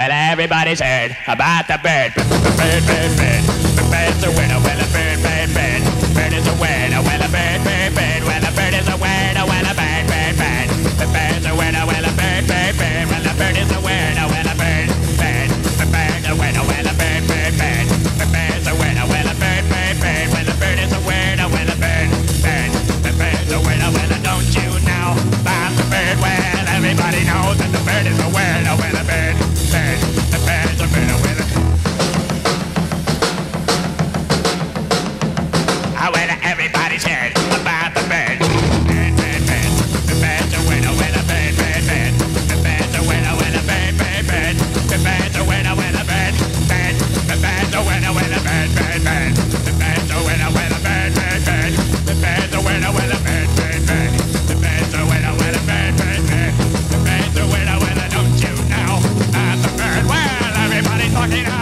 Well, everybody's heard about the bird. Bird, bird, bird. The bird's a winner. Well, a bird, bird, bird. Bird is a winner. Well, a bird, bird, bird. Well, a bird is a winner. Well, a bird, bird, bird. The bird's a winner. Well, a bird, bird, bird. Well, a bird is a winner. Well, a bird, bird. The bird's a winner. Well, a bird, bird, bird. The bird's a winner. Well, a bird, bird, bird. Well, a bird is a winner. Well, a bird, bird. The bird's a winner. Well, don't you know about the bird? Well, everybody knows that the bird is a winner. Well, a bird, bird. The bird's a winner. Well, everybody's heard about the bird. Bird, bird, bird. The bird's a winner. Well, a bird, bird, bird. The bird's a winner. Well, a bird, bird, bird. The bird's a winner. Well, a bird, bird. The bird's a winner. Well, a bird, bird, bird. The bird's a winner. Well, a bird, bird, bird. The bird's a winner. Well, a bird, bird, bird. The bird's a winner. Well, a bird, bird, bird. The bird's a winner. Well, don't you know about the bird? Well, everybody's talking about